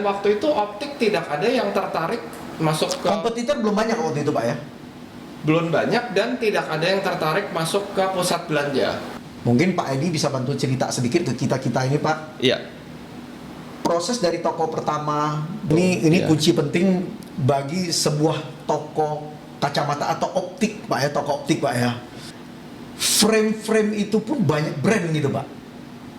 waktu itu optik tidak ada yang tertarik masuk ke, Kompetitor belum banyak waktu itu, Pak ya? belum banyak, dan tidak ada yang tertarik masuk ke pusat belanja. Mungkin Pak Edi bisa bantu cerita sedikit ke kita ini, Pak. Iya. Proses dari toko pertama ini Iya. kunci penting bagi sebuah toko kacamata atau optik, Pak ya, toko optik, Pak ya. Frame-frame itu pun banyak brand gitu, Pak.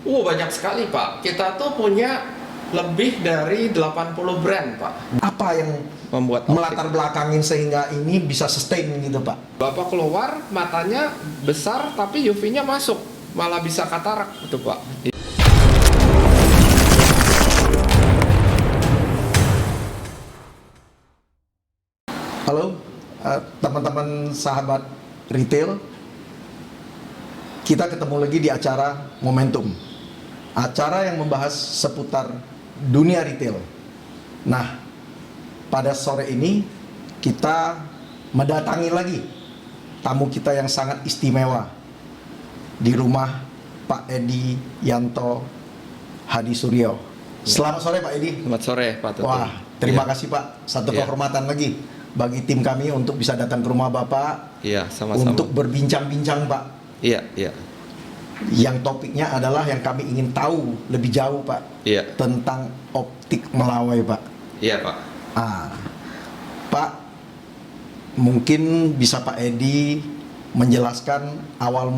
Banyak sekali, Pak. Kita tuh punya lebih dari 80 brand, Pak. Apa yang Membuat optik. melatar belakangin sehingga ini bisa sustain gitu, Pak? Bapak keluar, matanya besar tapi UV-nya masuk, malah bisa katarak gitu, Pak. Halo, teman-teman sahabat retail. Kita ketemu lagi di acara Momentum. Acara yang membahas seputar dunia retail. Nah, pada sore ini kita mendatangi lagi tamu kita yang sangat istimewa di rumah Pak Edi Yanto Hadi Suryo. Selamat sore Pak Edi. Selamat sore, Pak Tutu. Wah, terima Iya. kasih Pak. Satu Iya. kehormatan lagi bagi tim kami untuk bisa datang ke rumah Bapak Iya, sama-sama. untuk berbincang-bincang, Pak. Iya, iya. Yang topiknya adalah yang kami ingin tahu lebih jauh, Pak, Iya. tentang optik Melawai, Pak. Iya, Pak. Pak, mungkin bisa Pak Edi menjelaskan awal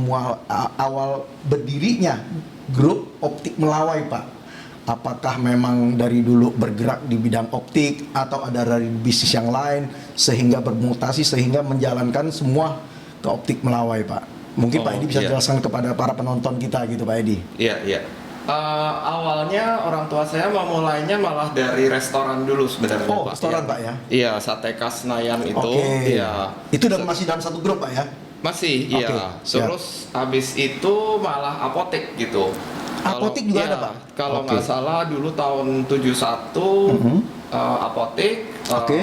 berdirinya grup optik Melawai, Pak. Apakah memang dari dulu bergerak di bidang optik atau ada dari bisnis yang lain sehingga bermutasi sehingga menjalankan semua ke optik Melawai, Pak. Mungkin Pak Edi bisa Iya. jelaskan kepada para penonton kita gitu, Pak Edi. Iya, iya. Awalnya orang tua saya memulainya malah dari restoran dulu sebenarnya, Oh, Pak. restoran, Iya. Pak ya? Iya, Sate Khas Senayan itu. Oke. Iya. Itu masih dalam satu grup, Pak ya? Masih, Oke, iya. siap. Terus habis itu malah apotek gitu. Apotek juga iya, ada, Pak? Kalau Oke. nggak salah dulu tahun 71 apotek. Oke.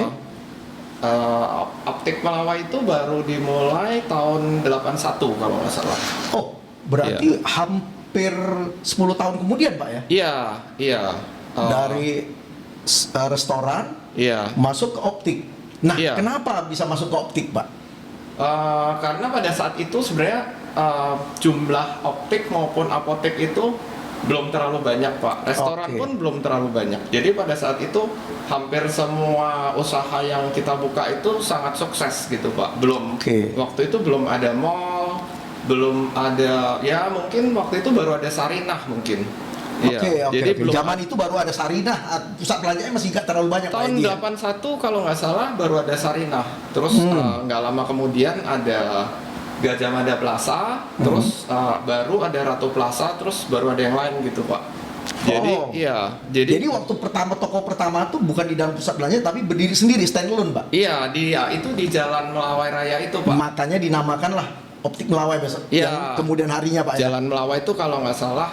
Optik Melawai itu baru dimulai tahun 81 kalau nggak salah. Oh, berarti hampir 10 tahun kemudian, Pak ya? Iya, iya. Dari restoran Iya. masuk ke optik. Nah, Iya. kenapa bisa masuk ke optik, Pak? Karena pada saat itu sebenarnya jumlah optik maupun apotek itu belum terlalu banyak, Pak. Restoran Oke. pun belum terlalu banyak. Jadi pada saat itu hampir semua usaha yang kita buka itu sangat sukses gitu, Pak. Oke. Waktu itu belum ada mall, belum ada, ya mungkin waktu itu baru ada Sarinah mungkin. Iya. Oke. Jadi belum Zaman itu baru ada Sarinah, pusat belanjanya masih nggak terlalu banyak, Pak tahun Edi. 81 kalau nggak salah baru ada Sarinah. Terus nggak lama kemudian ada Gajah Mada Plaza, terus baru ada Ratu Plaza, terus baru ada yang lain gitu, Pak. Jadi Oh. iya, Jadi waktu toko pertama tuh bukan di dalam pusat belanja tapi berdiri sendiri, standalone, Pak. iya itu di Jalan Melawai Raya itu, Pak. Makanya dinamakan lah optik Melawai besok. Iya. Yang kemudian harinya, Pak ya. Jalan Melawai itu kalau nggak salah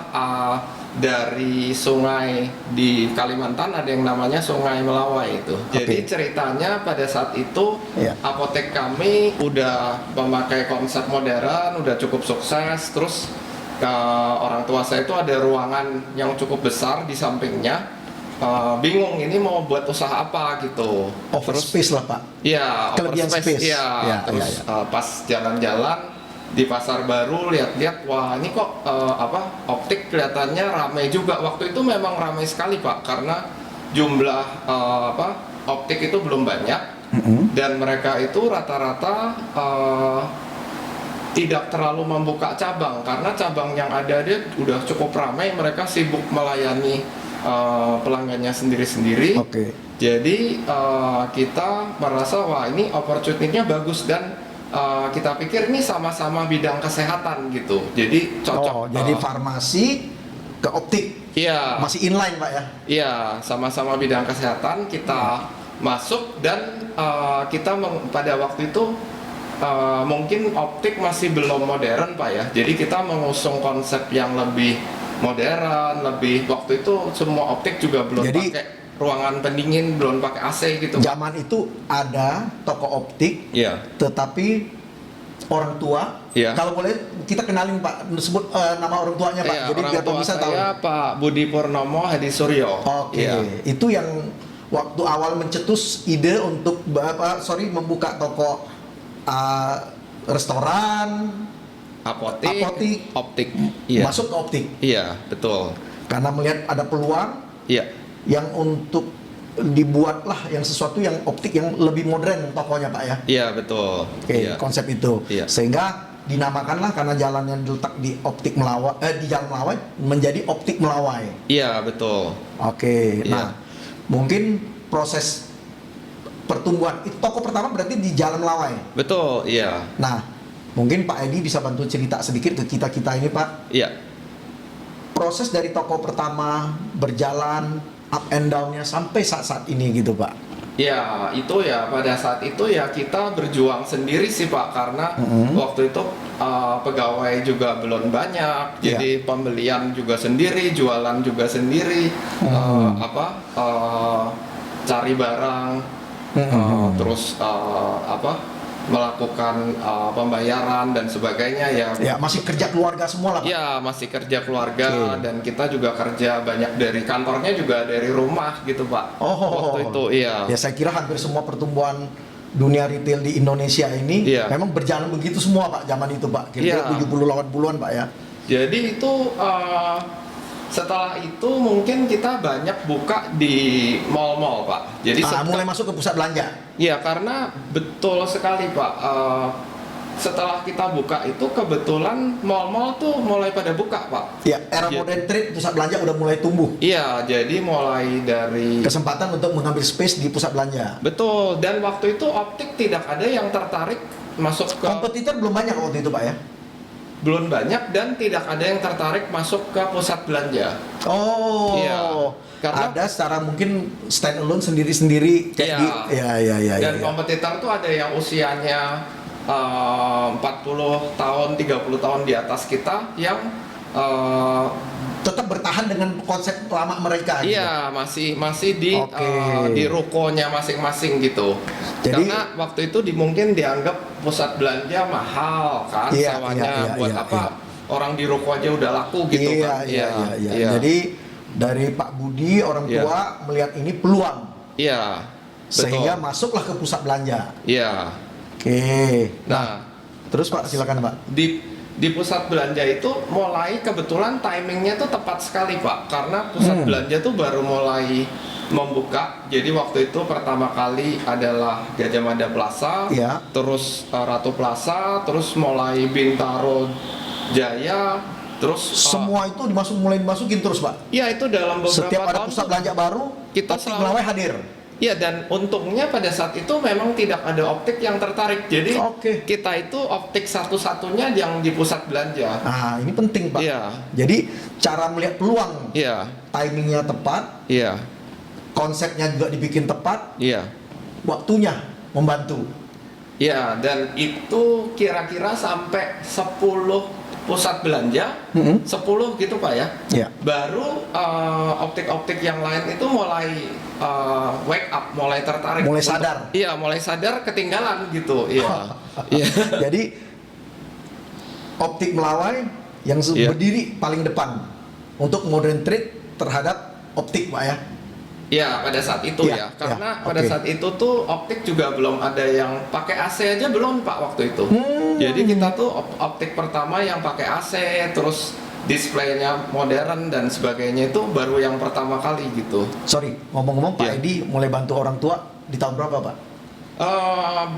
dari sungai di Kalimantan ada yang namanya Sungai Melawai itu. Jadi ceritanya pada saat itu Iya. apotek kami udah memakai konsep modern, udah cukup sukses. Terus orang tua saya itu ada ruangan yang cukup besar di sampingnya. Bingung ini mau buat usaha apa gitu. Overspace lah, Pak. Iya, Kelebihan overspace. space. Iya. Ya, Terus ya, pas jalan-jalan di pasar baru lihat-lihat, wah ini kok optik kelihatannya ramai juga. Waktu itu memang ramai sekali, Pak, karena jumlah optik itu belum banyak dan mereka itu rata-rata tidak terlalu membuka cabang karena cabang yang ada dia udah cukup ramai. Mereka sibuk melayani pelanggannya sendiri-sendiri. Oke. Jadi kita merasa wah ini opportunity-nya bagus dan kita pikir ini sama-sama bidang kesehatan gitu. Jadi cocok. Oh, jadi farmasi ke optik. Iya. Masih inline, Pak ya. Iya, sama-sama bidang kesehatan kita masuk dan pada waktu itu mungkin optik masih belum modern, Pak ya. Jadi kita mengusung konsep yang lebih modern, waktu itu semua optik juga belum Jadi, pakai ruangan pendingin, belum pakai AC gitu. Zaman itu ada toko optik, Iya. tetapi orang tua. Iya. Kalau boleh kita kenalin Pak, sebut nama orang tuanya Pak. Iya, Jadi orang biar tua pemirsa tahu. saya Pak Budi Purnomo Hadi Suryo. Oke, Iya. itu yang waktu awal mencetus ide untuk membuka toko restoran, Apotik, optik. Iya. masuk ke optik Iya, betul. karena melihat ada peluang Iya. yang untuk dibuatlah yang sesuatu yang optik yang lebih modern tokonya Pak ya. Iya, betul. Oke, Iya. konsep itu. Iya. Sehingga dinamakanlah karena jalan yang diletak di optik Melawai di Jalan Melawai menjadi optik Melawai. Iya, betul. Oke. Iya. Nah, mungkin proses pertumbuhan itu toko pertama berarti di Jalan Melawai. Betul, iya. Nah, mungkin Pak Edi bisa bantu cerita sedikit ke kita-kita ini Pak. Iya. Proses dari toko pertama berjalan up and down-nya sampai saat-saat ini gitu Pak. Ya, itu ya pada saat itu ya kita berjuang sendiri sih Pak, karena waktu itu pegawai juga belum banyak, jadi pembelian juga sendiri, jualan juga sendiri, cari barang, terus melakukan pembayaran dan sebagainya ya. Ya, masih kerja keluarga semua lah Pak. Ya, masih kerja keluarga dan kita juga kerja banyak dari kantornya juga dari rumah gitu Pak. Waktu itu iya. Ya saya kira hampir semua pertumbuhan dunia retail di Indonesia ini memang berjalan begitu semua Pak zaman itu Pak. Kira-kira 70 80-an Pak ya. Jadi itu setelah itu mungkin kita banyak buka di mall-mall Pak. Jadi mulai masuk ke pusat belanja. Ya, karena betul sekali Pak. Setelah kita buka itu kebetulan mall-mall tuh mulai pada buka Pak. Ya, era modern trade pusat belanja udah mulai tumbuh. Iya, jadi mulai dari kesempatan untuk mengambil space di pusat belanja. Betul, dan waktu itu optik tidak ada yang tertarik masuk ke kompetitor belum banyak waktu itu Pak ya? Belum banyak dan tidak ada yang tertarik masuk ke pusat belanja. Oh. Iya. Karena ada secara mungkin stand alone sendiri-sendiri kayak iya. Dan kompetitor tuh ada yang usianya 40 tahun, 30 tahun di atas kita yang tetap bertahan dengan konsep lama mereka. Iya, gitu. masih di rukonya masing-masing gitu. Jadi, karena waktu itu mungkin dianggap pusat belanja mahal kan, sewanya buat apa? Orang di ruko aja udah laku gitu kan. Iya. Jadi dari Pak Budi orang tua melihat ini peluang. Iya. Sehingga masuklah ke pusat belanja. Iya. Oke. Nah, terus Pak silakan Pak. Di pusat belanja itu mulai kebetulan timingnya tuh tepat sekali Pak, karena pusat belanja tuh baru mulai membuka. Jadi waktu itu pertama kali adalah Gajah Mada Plaza, terus Ratu Plaza, terus mulai Bintaro Jaya, terus semua itu mulai dimasukin terus Pak. Iya, itu dalam beberapa setiap ada tahun pusat belanja baru kita optik Melawai hadir. Iya, dan untungnya pada saat itu memang tidak ada optik yang tertarik. Jadi kita itu optik satu-satunya yang di pusat belanja. Nah, ini penting Pak. Iya. Jadi cara melihat peluang, timingnya tepat, konsepnya juga dibikin tepat, waktunya membantu. Iya, dan itu kira-kira sampai 10 pusat belanja, 10 gitu Pak ya. Baru optik-optik yang lain itu mulai wake up, mulai tertarik, mulai sadar. Iya, mulai sadar ketinggalan gitu. Iya. Jadi optik Melawai yang berdiri paling depan untuk modern trade terhadap optik Pak ya. Ya, pada saat itu karena pada saat itu tuh optik juga belum ada yang pakai AC aja belum Pak waktu itu. Jadi kita tuh optik pertama yang pakai AC, terus displaynya modern dan sebagainya itu baru yang pertama kali gitu. Sorry, ngomong-ngomong Pak Edi mulai bantu orang tua di tahun berapa Pak?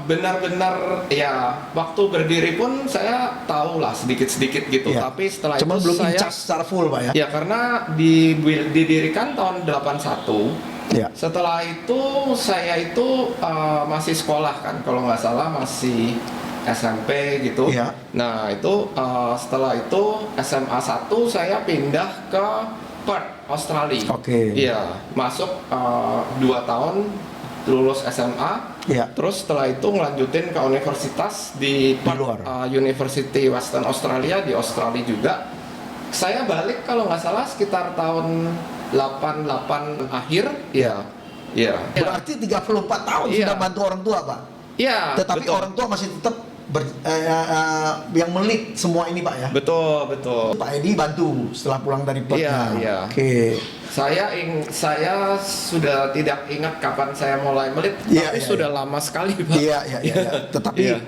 Benar-benar ya waktu berdiri pun saya tahu lah sedikit-sedikit gitu, tapi setelah cuma itu belum saya incas secara full Pak ya? Ya, karena didirikan tahun 81. Setelah itu saya itu masih sekolah kan, kalau nggak salah masih SMP gitu. Nah itu setelah itu SMA 1 saya pindah ke Perth, Australia. Iya, masuk 2 tahun lulus SMA. Terus setelah itu ngelanjutin ke universitas di Perth, University Western Australia di Australia juga. Saya balik kalau nggak salah sekitar tahun 88 akhir. Berarti 34 tahun sudah bantu orang tua Pak. Iya. Tetapi orang tua masih tetap yang melit semua ini Pak ya. Betul, betul. Pak Edi bantu setelah pulang dari plotnya. Iya. Oke. Saya sudah tidak ingat kapan saya mulai melit, Iya, tapi iya, sudah iya. lama sekali, Pak. Iya. Tetapi Iya.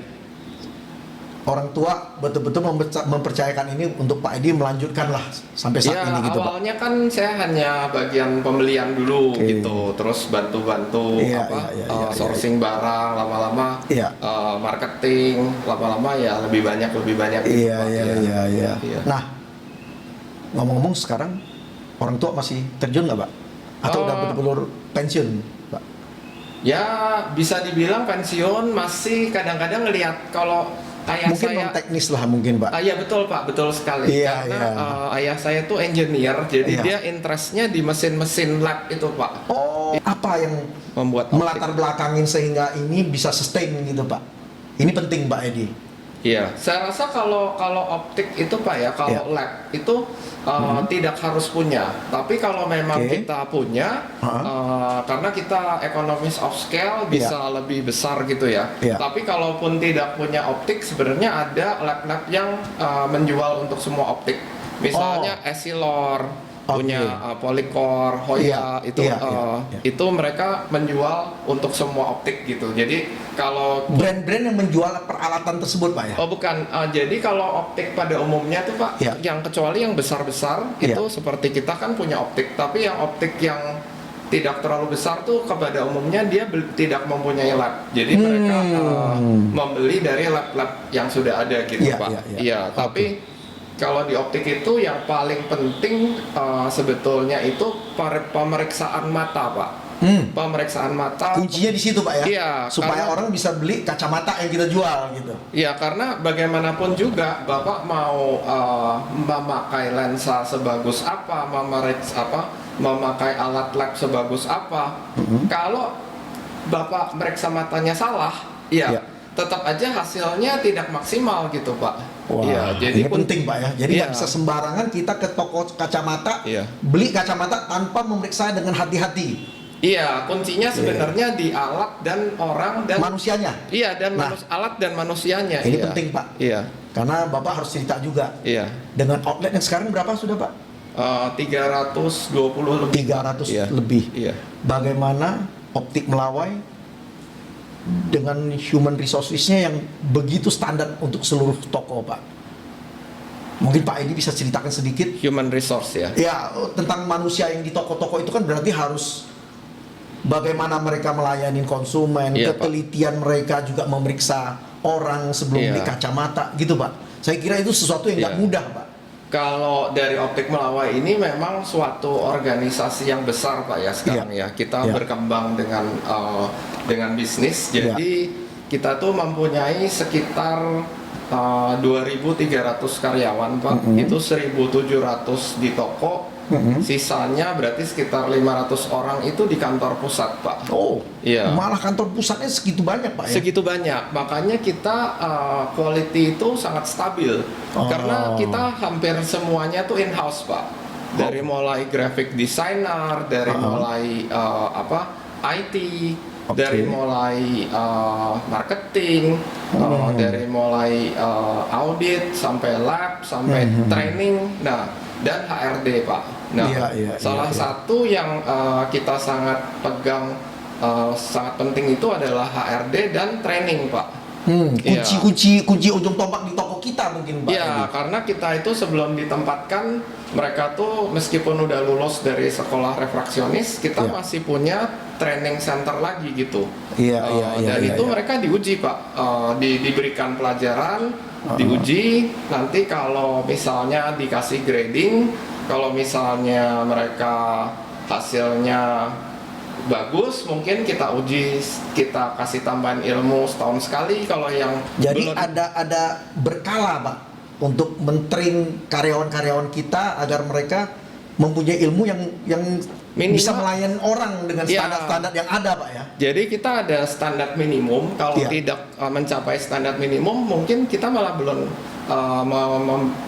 orang tua betul-betul mempercayakan ini untuk Pak Edi melanjutkan lah sampai saat Ya, ini gitu Pak. awalnya kan saya hanya bagian pembelian dulu Oke. gitu, terus bantu-bantu Iya, iya, sourcing barang, lama-lama Iya. marketing, lama-lama ya lebih banyak gitu, Iya. Iya. Nah, ngomong-ngomong sekarang orang tua masih terjun nggak Pak? Atau udah betul-betul pensiun Pak? Ya bisa dibilang pensiun, masih kadang-kadang ngelihat kalau ayah Mungkin saya non teknis lah mungkin Pak. Iya betul Pak, betul sekali. Iya, Karena ayah saya tuh engineer, jadi Iya. dia interestnya di mesin-mesin lab itu Pak, Oh, apa yang membuat optik. melatar belakangin sehingga ini bisa sustain gitu Pak? Ini penting Pak Edi. Iya, saya rasa kalau optik itu Pak ya, kalau Iya. lab itu tidak harus punya. Tapi kalau memang Oke. kita punya, karena kita economies of scale bisa lebih besar gitu ya. Iya. Tapi kalaupun tidak punya optik, sebenarnya ada lab-lab yang menjual untuk semua optik. Misalnya Essilor punya Polycore, Hoya itu mereka menjual untuk semua optik gitu. Jadi kalau Brand-brand yang menjual peralatan tersebut Pak ya? Oh bukan, jadi kalau optik pada umumnya tuh Pak, Iya. yang kecuali yang besar-besar Iya. itu seperti kita kan punya optik, tapi yang optik yang tidak terlalu besar tuh kepada umumnya dia tidak mempunyai lab. Jadi mereka membeli dari lab-lab yang sudah ada gitu Iya, Pak. iya, iya. Iya, tapi kalau di optik itu yang paling penting sebetulnya itu pemeriksaan mata Pak. Pemeriksaan mata. Kuncinya di situ Pak ya? Iya, Supaya karena- orang bisa beli kacamata yang kita jual gitu. Ya karena bagaimanapun juga Bapak mau memakai lensa sebagus apa, memakai alat lab sebagus apa, kalau Bapak meriksa matanya salah, ya Iya. tetap aja hasilnya tidak maksimal gitu Pak. Wah, Iya, ini penting Pak ya. Jadi nggak Iya. bisa sembarangan kita ke toko kacamata, Iya. beli kacamata tanpa memeriksa dengan hati-hati Iya, kuncinya sebenarnya di alat dan orang dan manusianya. iya dan Nah, alat dan manusianya. ini iya. penting Pak. Iya, Karena Bapak harus cerita juga iya. dengan outlet yang sekarang berapa sudah Pak? 320 lebih. 300 Iya. lebih. Iya. Bagaimana optik Melawai dengan human resources-nya yang begitu standar untuk seluruh toko Pak? Mungkin Pak Edi bisa ceritakan sedikit Human resource ya. ya tentang manusia yang di toko-toko itu kan berarti harus bagaimana mereka melayani konsumen, Iya, Pak. ketelitian mereka juga memeriksa orang sebelum Iya. beli kacamata gitu Pak. Saya kira itu sesuatu yang nggak Iya. mudah Pak. Kalau dari Optik Melawai ini memang suatu organisasi yang besar Pak ya sekarang ya. Kita Iya. berkembang dengan bisnis. Jadi kita tuh mempunyai sekitar 2.300 karyawan Pak. Itu 1.700 di toko. Sisanya berarti sekitar 500 orang itu di kantor pusat Pak. Oh, Iya. malah kantor pusatnya segitu banyak Pak ya? Segitu banyak, makanya kita quality itu sangat stabil karena kita hampir semuanya tuh in-house Pak. Dari mulai graphic designer, dari mulai IT, dari mulai marketing, dari mulai audit sampai lab sampai training, nah dan HRD Pak. Nah, salah satu yang kita sangat pegang sangat penting itu adalah HRD dan training Pak. Iya. Kunci ujung tombak di toko kita mungkin Pak. Iya, karena kita itu sebelum ditempatkan mereka tuh meskipun udah lulus dari sekolah refraksionis, kita Iya. masih punya training center lagi gitu. Iya, Dan itu mereka diuji Pak, diberikan pelajaran, diuji. Nanti kalau misalnya dikasih grading, kalau misalnya mereka hasilnya bagus, mungkin kita uji, kita kasih tambahan ilmu setahun sekali. Kalau yang Jadi belum, ada berkala Pak untuk mentrain karyawan-karyawan kita agar mereka mempunyai ilmu yang Minimal. bisa melayani orang dengan Iya. standar-standar yang ada Pak ya. jadi kita ada standar minimum. Kalau Iya. tidak mencapai standar minimum, mungkin kita malah belum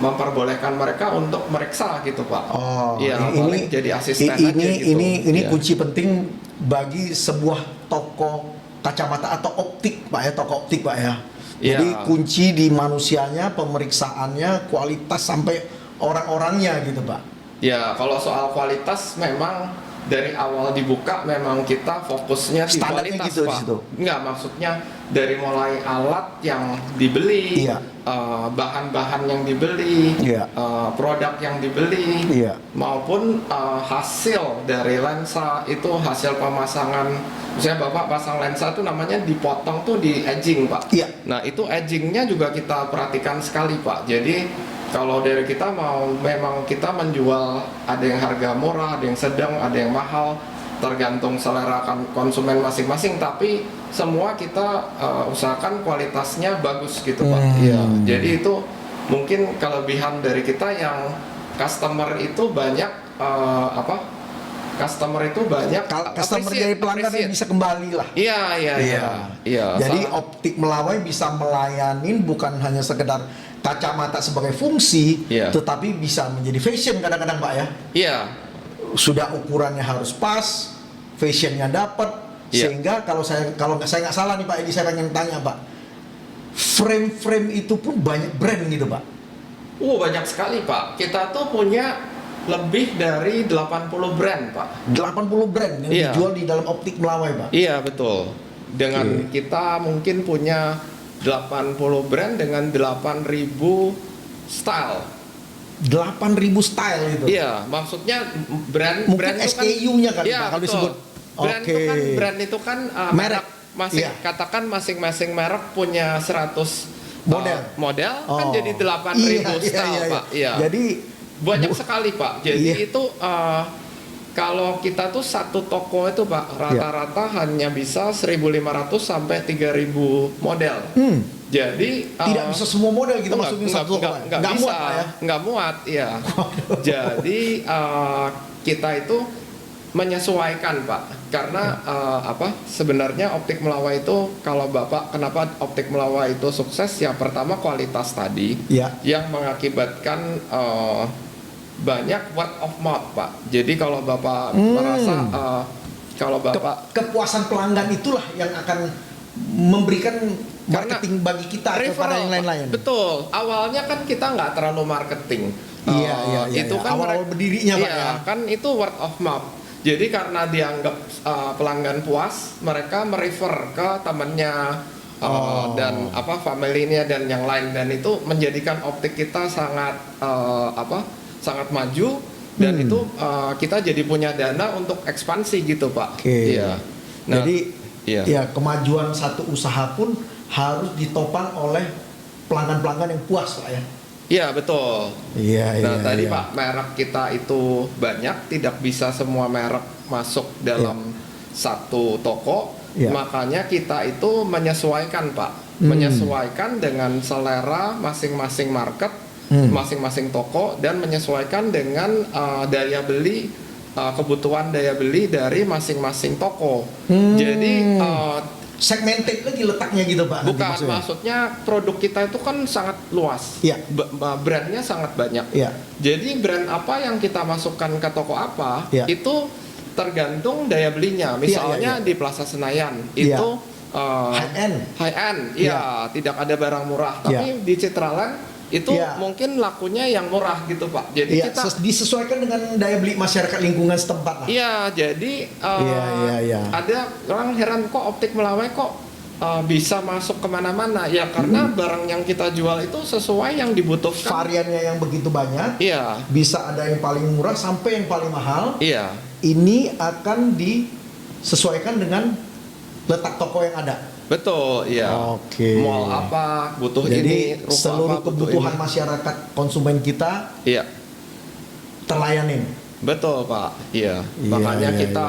memperbolehkan mereka untuk meriksa gitu Pak. Oh, Iya, paling jadi asisten aja gitu. ini Iya. kunci penting bagi sebuah toko kacamata atau optik Pak ya, toko optik Pak ya. Iya. Jadi kunci di manusianya, pemeriksaannya, kualitas sampai orang-orangnya gitu Pak. Ya, kalau soal kualitas memang dari awal dibuka memang kita fokusnya di Standarnya kualitas, gitu di Pak. situ. Enggak, maksudnya dari mulai alat yang dibeli, Iya. bahan-bahan yang dibeli, Iya. produk yang dibeli, Iya. maupun hasil dari lensa itu hasil pemasangan. Misalnya Bapak pasang lensa itu namanya dipotong tuh di edging, Pak. Iya. Nah, itu edgingnya juga kita perhatikan sekali, Pak. Jadi kalau dari kita memang kita menjual, ada yang harga murah, ada yang sedang, ada yang mahal, tergantung selera konsumen masing-masing. Tapi semua kita usahakan kualitasnya bagus gitu Pak. Iya. Jadi itu mungkin kelebihan dari kita yang customer itu banyak customer itu banyak Customer dari pelanggan yang bisa kembali lah. Iya. Jadi Optik Melawai bisa melayanin bukan hanya sekedar kacamata sebagai fungsi, Iya. tetapi bisa menjadi fashion kadang-kadang Pak ya. Iya. Sudah ukurannya harus pas, fashionnya dapat, Iya. sehingga kalau saya nggak salah nih Pak Edi, saya pengen tanya Pak, frame itu pun banyak brand gitu Pak. Banyak sekali Pak. Kita tuh punya lebih dari 80 brand Pak. 80 brand yang Iya. dijual di dalam Optik Melawai Pak. Iya betul. Dengan kita mungkin punya 80 brand dengan 8.000 style. 8.000 style itu. Iya, maksudnya brand Mungkin itu kan, SKU-nya kan iya, Pak, kalau betul. disebut. Brand itu kan merek masing, Iya. katakan masing-masing merek punya 100 model kan Oh. jadi 8.000 Iya, style iya. Pak. Iya. Jadi Banyak sekali Pak. Jadi Iya. itu kalau kita tuh satu toko itu Pak rata-rata hanya bisa 1.500 sampai 3.000 model. Jadi tidak bisa semua model gitu maksudnya satu toko, Pak? nggak Nggak bisa, muat, Pak, ya? nggak muat ya. Jadi kita itu menyesuaikan Pak, karena sebenarnya Optik Melawai itu kalau Bapak kenapa Optik Melawai itu sukses ya pertama kualitas tadi Iya. yang mengakibatkan banyak word of mouth Pak. Jadi kalau Bapak merasa kalau Bapak kepuasan pelanggan itulah yang akan memberikan Karena marketing bagi kita kepada referral, yang Pak. lain-lain. Betul. Awalnya kan kita nggak terlalu marketing. Iya. Itu kan awal berdirinya Pak iya, ya. kan itu word of mouth. Jadi karena dianggap pelanggan puas, mereka merefer ke temannya dan family-nya dan yang lain, dan itu menjadikan optik kita sangat sangat maju dan itu kita jadi punya dana untuk ekspansi gitu Pak. Oke. Iya. Nah, Jadi iya. ya kemajuan satu usaha pun harus ditopang oleh pelanggan-pelanggan yang puas Pak ya. Iya betul. Iya. Nah tadi Pak, merek kita itu banyak, tidak bisa semua merek masuk dalam satu toko, makanya kita itu menyesuaikan Pak, menyesuaikan dengan selera masing-masing market, masing-masing toko, dan menyesuaikan dengan daya beli, kebutuhan daya beli dari masing-masing toko. Jadi segmented lagi letaknya gitu Pak. nanti bukan, maksudnya produk kita itu kan sangat luas, Iya. brandnya sangat banyak. Iya. Jadi brand apa yang kita masukkan ke toko apa, Iya. itu tergantung daya belinya. Misalnya iya. di Plaza Senayan Iya. itu high end. iya, tidak ada barang murah. Tapi di Citraland itu mungkin lakunya yang murah gitu Pak. Jadi Iya, kita disesuaikan dengan daya beli masyarakat lingkungan setempat lah. iya, jadi Iya. ada orang heran kok Optik Melawai kok bisa masuk kemana-mana. Ya karena barang yang kita jual itu sesuai yang dibutuhkan. Variannya yang begitu banyak. Iya, Bisa ada yang paling murah sampai yang paling mahal. iya, Ini akan disesuaikan dengan letak toko yang ada. betul, iya. Oke. Mall apa butuh Jadi ini, ruko seluruh apa butuh kebutuhan ini. masyarakat konsumen kita Iya, terlayanin. betul Pak. Iya, Iya, makanya iya, kita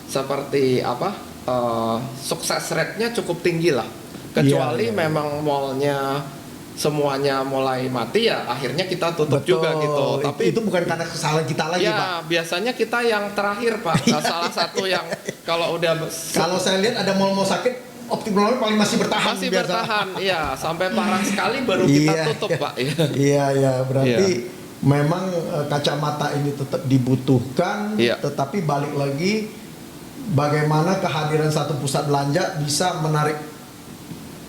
seperti sukses rate-nya cukup tinggi lah. Kecuali Iya. memang mallnya semuanya mulai mati ya akhirnya kita tutup juga gitu. Tapi itu bukan karena kesalahan kita lagi ya, Pak. biasanya kita yang terakhir Pak. Salah satu yang kalau udah Kalau saya lihat ada mall-mall sakit, Optik Melawai paling masih bertahan. masih biasa. bertahan, iya, sampai parah sekali baru kita tutup Pak. Iya, berarti memang kacamata ini tetap dibutuhkan, Iya. tetapi balik lagi bagaimana kehadiran satu pusat belanja bisa menarik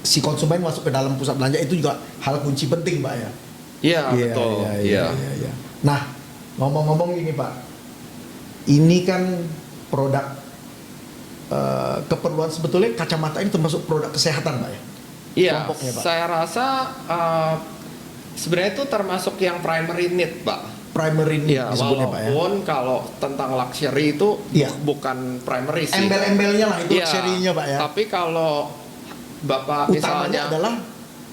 si konsumen masuk ke dalam pusat belanja, itu juga hal kunci penting Pak ya. Iya, betul. Iya. Iya. Nah, ngomong-ngomong ini Pak, ini kan produk keperluan, sebetulnya kacamata ini termasuk produk kesehatan Pak ya? Iya, Kelompoknya, Pak. saya rasa sebenarnya itu termasuk yang primary need, Pak. Primary need Iya, disebutnya Pak ya? walaupun kalau tentang luxury itu Iya. bukan primary sih. Embel-embelnya lah itu Iya, serinya Pak ya? Tapi kalau Bapak Utamanya misalnya adalah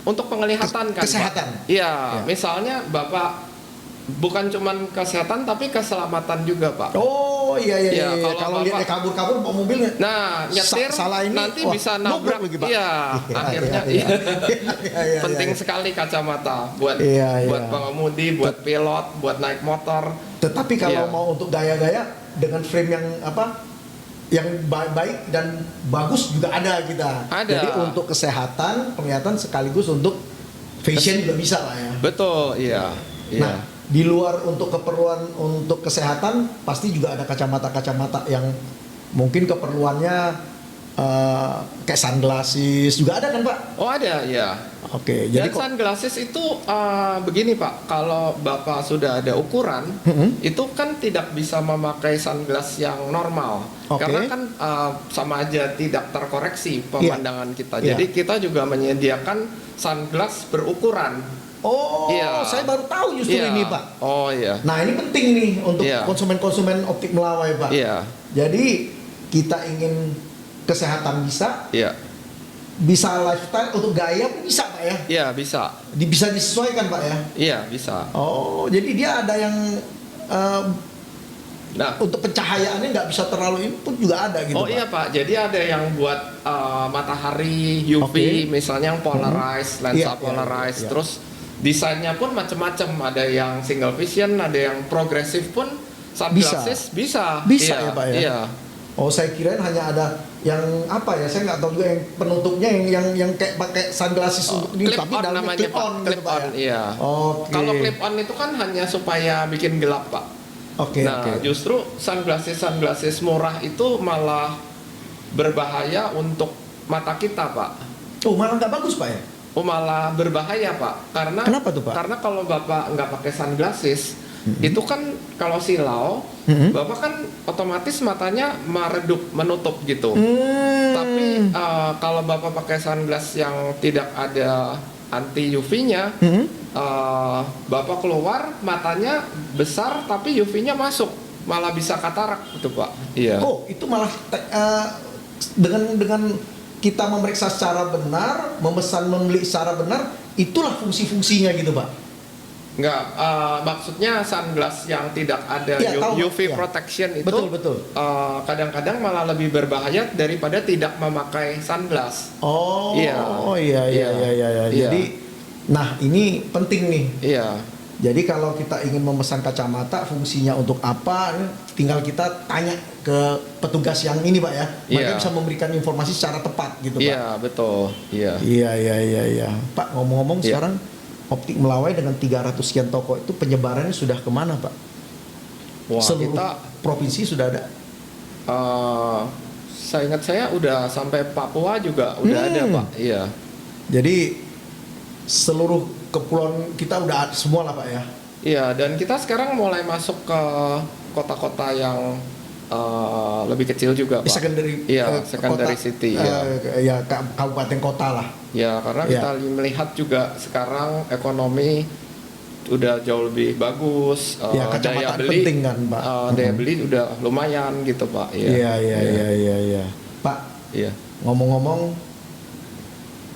untuk penglihatan kan, Pak? kesehatan. Iya, Iya. misalnya Bapak bukan cuman kesehatan tapi keselamatan juga, Pak. Oh iya. Iya, Kalau kalau lihat Bapak- kabur-kabur bawa mobilnya. Nah, nyetir Salah ini, nanti wah, bisa nabrak nabrak lagi, Pak. Iya, akhirnya Iya. Iya, penting iya. sekali kacamata buat Iya, buat iya. pengemudi, buat pilot, buat naik motor. Tetapi kalau Iya. mau untuk gaya-gaya dengan frame yang apa? Yang baik dan bagus juga ada kita. Ada. Jadi untuk kesehatan, penglihatan sekaligus untuk fashion juga bisa lah ya. Betul, iya. Nah, di luar untuk keperluan untuk kesehatan pasti juga ada kacamata-kacamata yang mungkin keperluannya kayak sunglasses juga ada kan Pak? Oh, ada, ya. Oke, Dan jadi kok sunglasses itu begini Pak, kalau Bapak sudah ada ukuran, itu kan tidak bisa memakai sunglass yang normal, Oke. karena kan sama aja tidak terkoreksi pemandangan kita. Iya. Jadi kita juga menyediakan sunglass berukuran. oh, Iya. saya baru tahu justru Iya. ini Pak. Oh iya. Nah, ini penting nih untuk Iya. konsumen-konsumen optik Melawai Pak. Iya. Jadi kita ingin kesehatan bisa lifestyle, untuk gaya pun bisa Pak ya. Iya bisa. Bisa disesuaikan Pak ya. Iya bisa. Oh, jadi dia ada yang Nah. untuk pencahayaannya nggak bisa terlalu ini pun juga ada gitu Oh Pak. iya Pak, jadi ada yang buat matahari UV, Oke. misalnya yang polarized, lensa Iya, iya, polarized, iya. terus desainnya pun macam-macam. Ada yang single vision, ada yang progresif pun sunglasses bisa. Bisa Iya, ya Pak ya. Iya. Oh, saya kirain hanya ada yang apa ya, saya nggak tahu juga yang penutupnya yang kayak pakai sunglasses untuk ini, Clip tapi on dalamnya namanya clip Pak, on clip gitu Pak on, ya. iya. Oke. Kalau clip on itu kan hanya supaya bikin gelap Pak. Oke, Nah, oke. justru sunglasses murah itu malah berbahaya untuk mata kita Pak. Oh, malah nggak bagus Pak ya? Oh malah berbahaya Pak, karena Kenapa tuh, Pak? Karena kalau Bapak nggak pakai sunglasses, itu kan kalau silau, Bapak kan otomatis matanya meredup, menutup gitu. Tapi kalau Bapak pakai sunglass yang tidak ada anti UV-nya, Bapak keluar matanya besar tapi UV-nya masuk, malah bisa katarak gitu Pak. Iya. Oh, itu malah dengan kita memeriksa secara benar, memesan membeli secara benar, itulah fungsi-fungsinya gitu Pak. Enggak, maksudnya sunglass yang tidak ada Iya, tahu, UV iya. protection itu Betul. kadang-kadang malah lebih berbahaya daripada tidak memakai sunglass. Oh, Iya. iya. Iya. Jadi, nah ini penting nih. Iya, Jadi kalau kita ingin memesan kacamata, fungsinya untuk apa? Tinggal kita tanya ke petugas yang ini Pak ya. Mereka Iya. bisa memberikan informasi secara tepat gitu Pak. iya betul, iya. Iya. Pak, ngomong-ngomong Iya. sekarang Optik Melawai dengan 300 sekian toko itu penyebarannya sudah kemana Pak? Wah Seluruh kita, provinsi sudah ada? saya ingat saya udah sampai Papua juga udah ada Pak. Iya, Jadi seluruh kepulauan kita udah ada semua lah Pak ya? iya. Dan kita sekarang mulai masuk ke kota-kota yang lebih kecil juga Pak. Secondary, Iya, secondary city. Iya. Ya kabupaten kota lah. Ya, karena Ya. kita melihat juga sekarang ekonomi udah jauh lebih bagus. Ya, kacamata penting kan, Pak. Daya beli udah lumayan gitu Pak. Iya. Pak, Iya. ngomong-ngomong,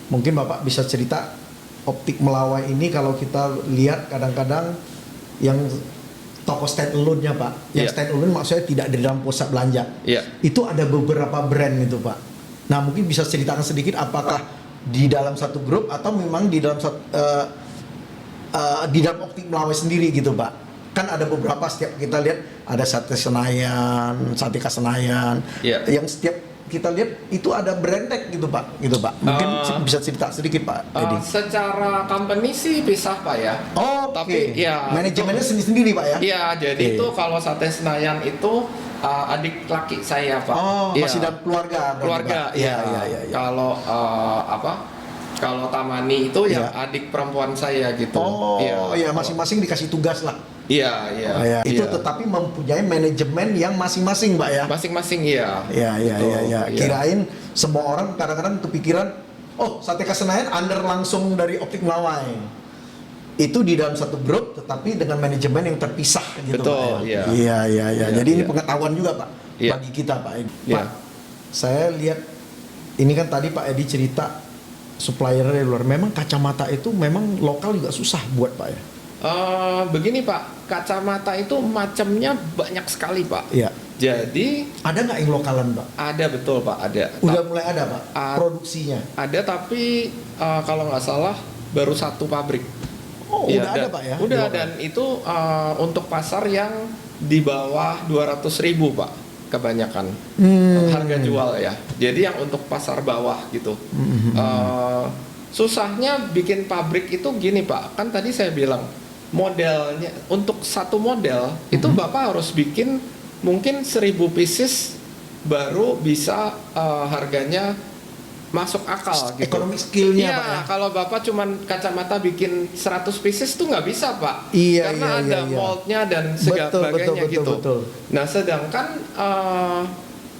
mungkin Bapak bisa cerita Optik Melawai ini kalau kita lihat kadang-kadang yang toko stand alone-nya Pak. Yang Iya. stand alone maksudnya tidak di dalam pusat belanja. Iya. Itu ada beberapa brand itu Pak. Nah, mungkin bisa ceritakan sedikit apakah di dalam satu grup atau memang di dalam di dalam Optik Melawai sendiri gitu Pak. Kan ada beberapa, setiap kita lihat ada Sate Senayan, Satika Senayan, Iya. yang setiap kita lihat itu ada brand tag gitu Pak. Mungkin bisa cerita sedikit Pak Edi. Secara company sih pisah Pak ya. Oh, tapi ya manajemennya sendiri-sendiri Pak ya. Iya, jadi Oke. itu kalau Sate Senayan itu Adik laki saya Pak. Oh, Iya. masih dalam keluarga. berarti, Keluarga, Pak? Iya, iya, iya. Iya. Kalau kalau Tamani itu ya Iya. adik perempuan saya gitu. Oh, iya, masing-masing dikasih tugas lah. Iya, iya. Oh, iya. Itu iya. tetapi mempunyai manajemen yang masing-masing, Pak ya. Masing-masing iya. Iya, iya, Betul, iya, iya. iya. Kirain semua orang kadang-kadang kepikiran, oh, Sate Khas Senayan under langsung dari Optik Melawai. Itu di dalam satu grup, tetapi dengan manajemen yang terpisah gitu, Betul, Pak. iya. Iya, iya, iya. Iya, Jadi ini iya. pengetahuan juga, Pak, Iya. bagi kita, Pak. Iya. Pak, saya lihat ini kan tadi Pak Edi cerita supplier dari luar. Memang kacamata itu memang lokal juga susah buat, Pak ya. Begini Pak, kacamata itu macamnya banyak sekali Pak. Iya. Jadi Ada nggak yang lokalan, Pak? ada betul Pak, ada. Udah mulai ada, Pak, produksinya. Ada tapi kalau nggak salah baru satu pabrik. Oh, Iya, udah ada, Pak ya? Udah, Di lokal. dan itu untuk pasar yang di bawah 200.000 Pak, kebanyakan harga jual ya. Jadi yang untuk pasar bawah gitu. Susahnya bikin pabrik itu gini Pak, kan tadi saya bilang modelnya untuk satu model itu Bapak harus bikin mungkin 1.000 pieces baru bisa harganya masuk akal gitu. Economic skill-nya, Iya, Pak ya? kalau Bapak cuman kacamata bikin 100 pieces tuh nggak bisa Pak. Iya, Karena iya, ada iya. moldnya dan segala Betul, sebagainya betul, gitu. betul. Nah, sedangkan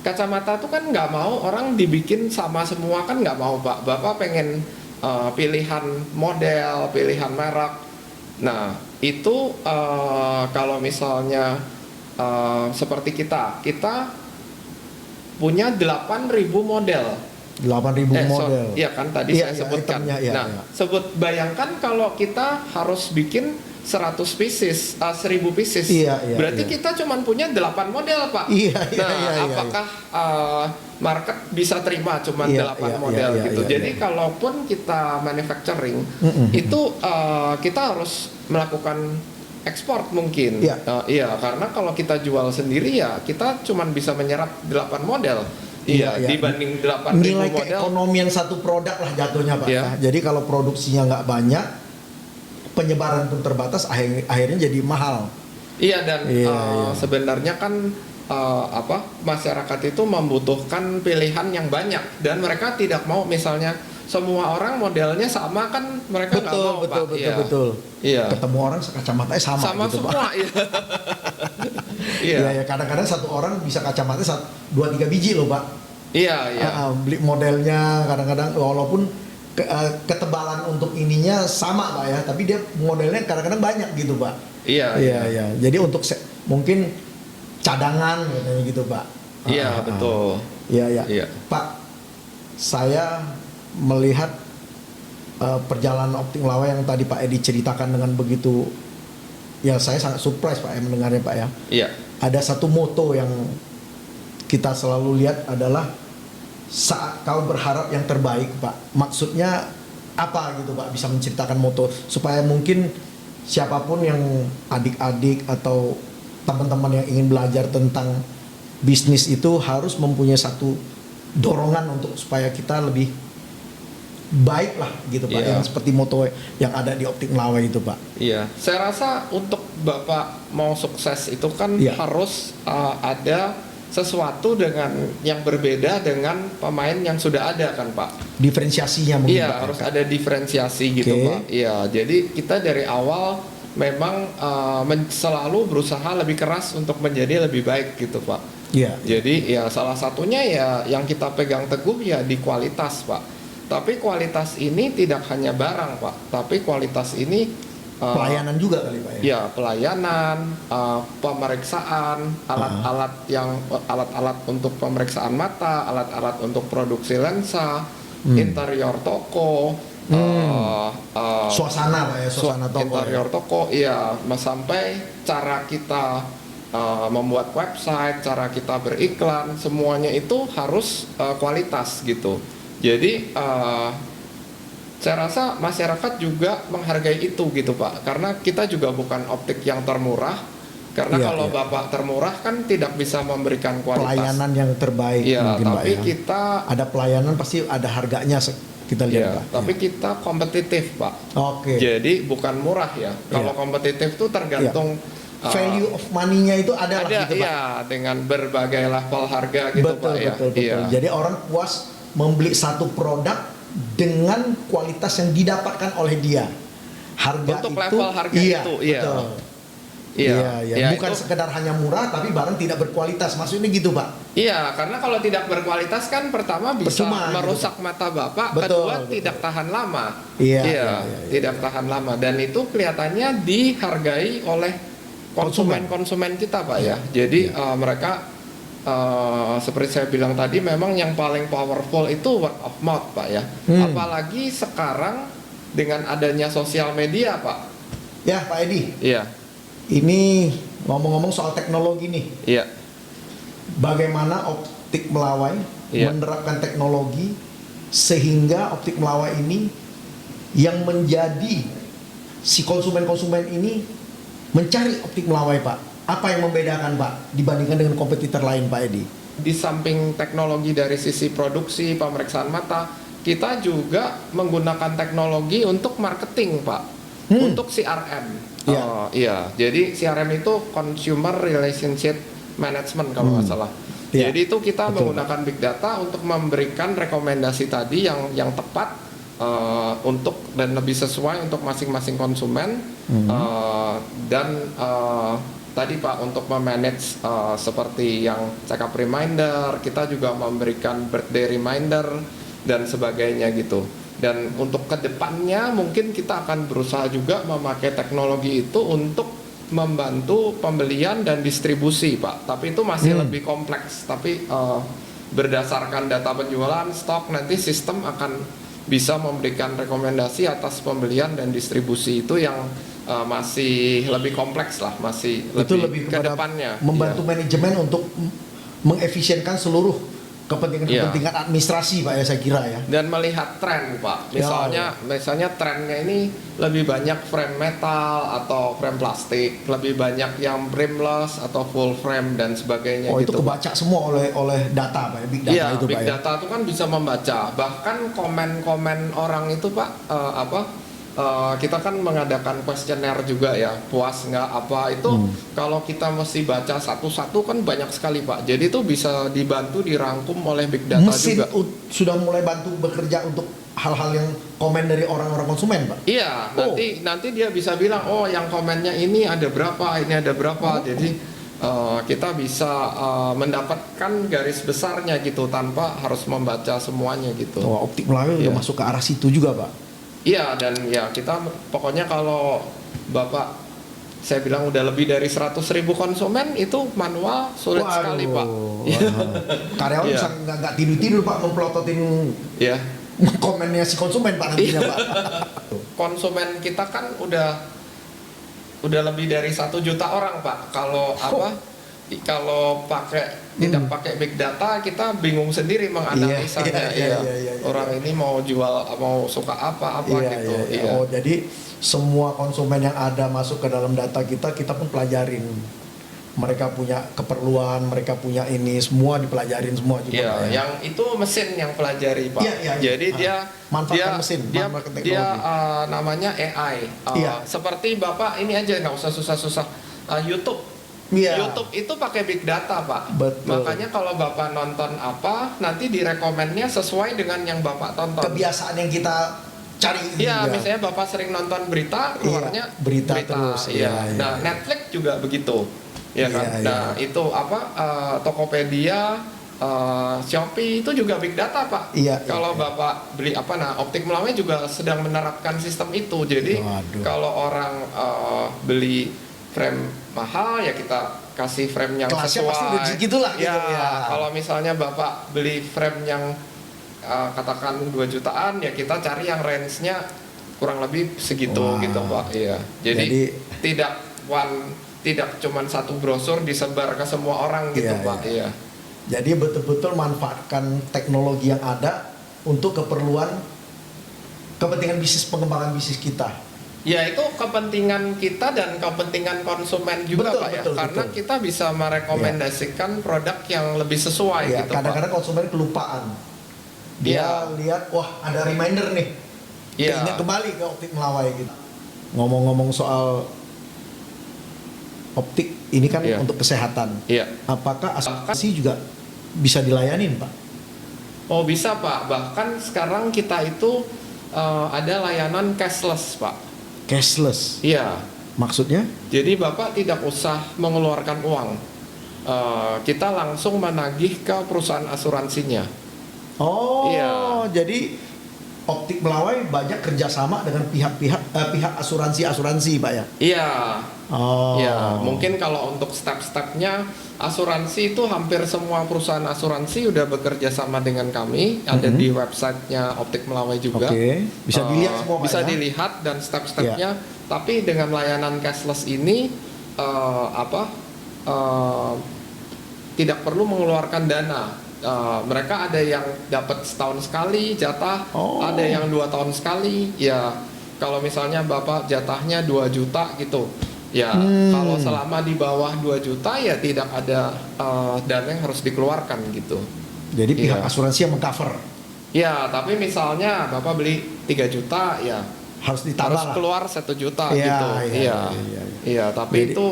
kacamata tuh kan nggak mau orang dibikin sama semua, kan nggak mau Pak. Bapak pengen pilihan model, pilihan merek. Nah, itu kalau misalnya seperti kita punya 8.000 model. 8.000 model. Iya kan tadi Iya, saya iya, sebutkan. itemnya, iya, Nah, iya. bayangkan kalau kita harus bikin 100 pieces, 1.000 pieces. Iya, iya, Berarti iya. kita cuma punya 8 model, Pak. Iya, iya, Nah, iya, iya, apakah market bisa terima cuma Iya, 8 iya, model iya, gitu. iya, Jadi iya. kalaupun kita manufacturing itu kita harus melakukan ekspor mungkin. Iya. Iya, karena kalau kita jual sendiri ya kita cuma bisa menyerap 8 model. Iya, iya. Dibanding 8.000 Nilai model. keekonomian satu produk lah jatuhnya, Pak. Iya. Nah, jadi kalau produksinya nggak banyak, penyebaran pun terbatas, akhirnya jadi mahal. Iya, dan Iya, iya. sebenarnya kan masyarakat itu membutuhkan pilihan yang banyak dan mereka tidak mau misalnya semua orang modelnya sama, kan mereka nggak mau Pak. Iya. Betul. Iya. Ketemu orang kacamatanya sama gitu, semua. Pak. Iya. Iya, Iya. ya, kadang-kadang satu orang bisa kacamata 2-3 biji loh, Pak. Iya, iya. Beli modelnya kadang-kadang walaupun ketebalan untuk ininya sama, Pak ya, tapi dia modelnya kadang-kadang banyak gitu, Pak. Iya, Iya. Jadi untuk mungkin cadangan katanya gitu, Pak. Iya, betul. Iya. Iya. Pak, saya melihat perjalanan Optik Melawai yang tadi Pak Edi ceritakan dengan begitu, ya saya sangat surprise Pak ya mendengarnya, Pak ya. Iya. Ada satu moto yang kita selalu lihat adalah saat kau berharap yang terbaik, Pak. Maksudnya apa gitu, Pak? Bisa menceritakan moto supaya mungkin siapapun yang adik-adik atau teman-teman yang ingin belajar tentang bisnis itu harus mempunyai satu dorongan untuk supaya kita lebih baik lah gitu, Pak. Iya. Yang seperti moto yang ada di Optik Melawai itu, Pak. Iya, saya rasa untuk Bapak mau sukses itu kan Iya. harus ada sesuatu dengan yang berbeda dengan pemain yang sudah ada kan Pak. Diferensiasinya mungkin, Iya, Pak, harus ya. ada diferensiasi gitu Oke. Pak. Iya, jadi kita dari awal memang selalu berusaha lebih keras untuk menjadi lebih baik gitu Pak. Iya. Jadi ya salah satunya ya yang kita pegang teguh ya di kualitas Pak. Tapi kualitas ini tidak hanya barang Pak, tapi kualitas ini Pelayanan juga kali, Pak ya. ya pelayanan, pemeriksaan, alat-alat untuk pemeriksaan mata, alat-alat untuk produksi lensa, interior toko, Suasana, Pak ya, suasana toko. interior toko, iya, sampai cara kita membuat website, cara kita beriklan, semuanya itu harus kualitas gitu. Jadi saya rasa masyarakat juga menghargai itu gitu Pak, karena kita juga bukan optik yang termurah. Karena Iya, kalau iya. Bapak termurah kan tidak bisa memberikan kualitas. Pelayanan yang terbaik Iya, mungkin, Pak tapi ya. kita Ada pelayanan pasti ada harganya kita lihat, ya, Pak. tapi Iya. kita kompetitif Pak. Oke. Jadi bukan murah ya. Kalau Iya. kompetitif tuh tergantung value of money-nya itu ada lah gitu Pak. Iya, dengan berbagai level harga gitu Betul, Pak ya. betul. Iya. Jadi orang puas membeli satu produk dengan kualitas yang didapatkan oleh dia. Harga Untuk itu, level harga iya, itu, iya. betul. Iya, Iya. Bukan itu- sekedar hanya murah, tapi barang tidak berkualitas. Maksudnya gitu Pak. Iya, karena kalau tidak berkualitas kan pertama bisa Percuma, merusak mata Bapak, Betul, kedua betul. tidak tahan lama. Iya, Tidak tahan lama dan itu kelihatannya dihargai oleh konsumen kita Pak ya. Jadi mereka seperti saya bilang tadi memang yang paling powerful itu word of mouth Pak ya. Apalagi sekarang dengan adanya sosial media Pak. Ya Pak Edi, Iya. ini ngomong-ngomong soal teknologi nih. Iya. Bagaimana optik melawai Iya. menerapkan teknologi sehingga optik melawai ini yang menjadi si konsumen-konsumen ini mencari optik melawai Pak. Apa yang membedakan Pak dibandingkan dengan kompetitor lain Pak Edi? Di samping teknologi dari sisi produksi pemeriksaan mata, kita juga menggunakan teknologi untuk marketing Pak, untuk CRM. Iya. Iya, jadi CRM itu Consumer Relationship Management kalau nggak salah. Iya. Jadi itu kita Betul, menggunakan big data untuk memberikan rekomendasi tadi yang tepat untuk dan lebih sesuai untuk masing-masing konsumen dan tadi Pak untuk memanage seperti yang check up reminder, kita juga memberikan birthday reminder dan sebagainya gitu. Dan untuk kedepannya mungkin kita akan berusaha juga memakai teknologi itu untuk membantu pembelian dan distribusi Pak. Tapi itu masih lebih kompleks. Tapi berdasarkan data penjualan, stok, nanti sistem akan bisa memberikan rekomendasi atas pembelian dan distribusi itu yang masih lebih kompleks lah, masih Itu lebih ke kepada depannya. membantu Iya. manajemen untuk mengefisienkan seluruh kepentingan-kepentingan administrasi Pak ya saya kira ya. Dan melihat tren Pak, misalnya trennya ini lebih banyak frame metal atau frame plastik, lebih banyak yang frameless atau full frame dan sebagainya Oh itu gitu. kebaca semua oleh data Pak ya, big data Iya, itu big Pak ya. data itu kan bisa membaca. Bahkan komen-komen orang itu Pak, kita kan mengadakan kuesioner juga ya, puas nggak apa itu. Kalau kita mesti baca satu-satu kan banyak sekali Pak. Jadi itu bisa dibantu dirangkum oleh big data Mesin juga. sudah mulai bantu bekerja untuk hal-hal yang komen dari orang-orang konsumen Pak. Iya, Oh. nanti dia bisa bilang, oh yang komennya ini ada berapa, ini ada berapa. Jadi kita bisa mendapatkan garis besarnya gitu tanpa harus membaca semuanya gitu. Wah, optik Melayu Iya. udah masuk ke arah situ juga Pak. Iya, dan ya kita pokoknya kalau Bapak saya bilang udah lebih dari 100.000 konsumen itu manual sulit sekali Pak. Karyawan Iya. bisa nggak tidur-tidur Pak memplototin Ya, komennya si konsumen Pak nantinya Iya. Pak. konsumen kita kan udah lebih dari 1 juta orang Pak. Kalau kalau tidak pakai big data kita bingung sendiri menganalisanya. Iya. Orang ini mau suka apa gitu. Iya. Oh jadi semua konsumen yang ada masuk ke dalam data kita pun pelajarin. Mereka punya keperluan, mereka punya ini semua dipelajarin semua juga. Iya, Pak, ya. yang itu mesin yang pelajari Pak. Iya. Jadi Manfaatkan mesin, dia manfaatkan teknologi. namanya AI. Iya. Seperti Bapak ini aja nggak usah susah-susah. YouTube. Iya. YouTube itu pakai big data Pak. Betul. Makanya kalau Bapak nonton apa, nanti direkomennya sesuai dengan yang Bapak tonton. Kebiasaan yang kita cari. Iya, juga. misalnya Bapak sering nonton berita, keluarnya Iya, berita terus. Iya. Iya. Nah, Netflix juga begitu. Ya kan. Iya, Nah, itu Tokopedia, Shopee itu juga big data Pak. Iya, Kalau iya. Bapak beli Optik Melawai juga sedang menerapkan sistem itu. Jadi Waduh. kalau orang beli frame mahal ya kita kasih frame yang Kelasnya sesuai. pasti udah segitulah gitu, ya. Kalau misalnya Bapak beli frame yang katakan 2 jutaan ya kita cari yang range-nya kurang lebih segitu Wah. gitu Pak. Iya. Jadi tidak cuman satu brosur disebar ke semua orang gitu Iya, Pak. Iya. Jadi betul-betul manfaatkan teknologi yang ada untuk kepentingan bisnis, pengembangan bisnis kita. Ya itu kepentingan kita dan kepentingan konsumen juga Betul, Pak ya. betul, Karena betul. kita bisa merekomendasikan produk yang lebih sesuai Ya, gitu Pak. kadang-kadang konsumen kelupaan. Dia Iya. lihat, wah ada reminder nih. Iya. Keinget kembali ke Optik Melawai gitu. Ngomong-ngomong soal optik ini kan Iya. untuk kesehatan. Iya. Apakah asuransi juga bisa dilayanin, Pak? Oh bisa Pak, bahkan sekarang kita itu ada layanan cashless Pak. Cashless. Iya, Maksudnya? jadi Bapak tidak usah mengeluarkan uang. Kita langsung menagih ke perusahaan asuransinya. Oh, Iya. jadi Optik Melawai banyak kerjasama dengan pihak asuransi Pak ya? Iya. Oh. Ya, mungkin kalau untuk step-stepnya asuransi itu hampir semua perusahaan asuransi udah bekerja sama dengan kami, ada di websitenya Optik Melawai juga. Oke, bisa dilihat semua Pak bisa ya? dilihat dan step-stepnya. Tapi dengan layanan cashless ini tidak perlu mengeluarkan dana. Mereka ada yang dapat setahun sekali jatah, Oh. ada yang 2 tahun sekali. Ya, kalau misalnya Bapak jatahnya 2 juta gitu. Ya, kalau selama di bawah 2 juta ya tidak ada dana yang harus dikeluarkan gitu. Jadi pihak Iya. asuransi yang mengcover Ya, tapi misalnya Bapak beli 3 juta ya harus ditambah harus lah. keluar 1 juta Iya, gitu. iya, Iya. iya. Iya, tapi Jadi- itu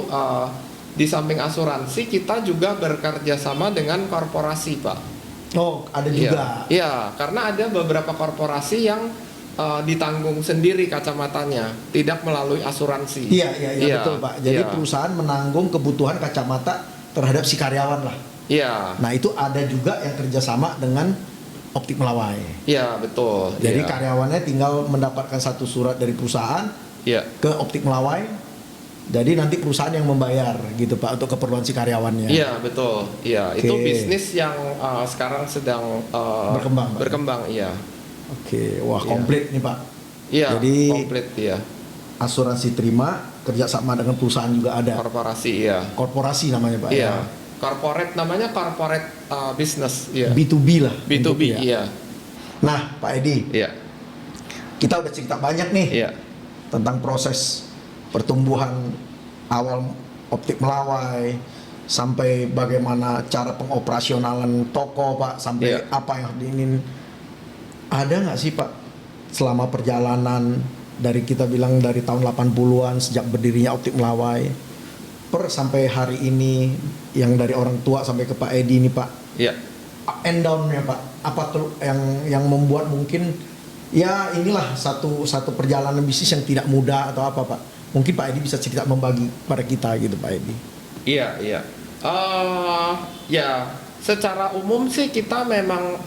di samping asuransi kita juga bekerja sama dengan korporasi, Pak. Oh, ada juga. Iya, iya, karena ada beberapa korporasi yang ditanggung sendiri kacamatanya, tidak melalui asuransi. Iya, betul Pak. Jadi iya. perusahaan menanggung kebutuhan kacamata terhadap si karyawan lah. Iya, Nah itu ada juga yang kerjasama dengan Optik Melawai. iya betul. Jadi iya. karyawannya tinggal mendapatkan satu surat dari perusahaan Iya, ke Optik Melawai. Jadi nanti perusahaan yang membayar gitu Pak untuk keperluan si karyawannya. iya betul. Iya, Oke. itu bisnis yang sekarang sedang Berkembang, Pak. Berkembang, iya. Oke, wah Iya. komplit nih Pak. Iya, Jadi- komplit ya. Asuransi terima, kerjasama dengan perusahaan juga ada. Korporasi, iya. Korporasi namanya Pak Iya. ya. Corporate namanya corporate business, iya. B2B lah. B2B, bentuknya. iya. Nah Pak Edi, Iya. kita udah cerita banyak nih Iya. tentang proses pertumbuhan awal Optik Melawai sampai bagaimana cara pengoperasionalan toko Pak sampai Iya. apa yang diingin. Ada nggak sih Pak selama perjalanan dari kita bilang dari tahun 80-an sejak berdirinya Optik Melawai per sampai hari ini yang dari orang tua sampai ke Pak Edi ini Pak, Iya. up and down-nya Pak, apa tuh yang membuat mungkin ya inilah satu perjalanan bisnis yang tidak mudah atau apa Pak? Mungkin Pak Edi bisa cerita membagi pada kita gitu Pak Edi. Iya, iya. Ya, secara umum sih kita memang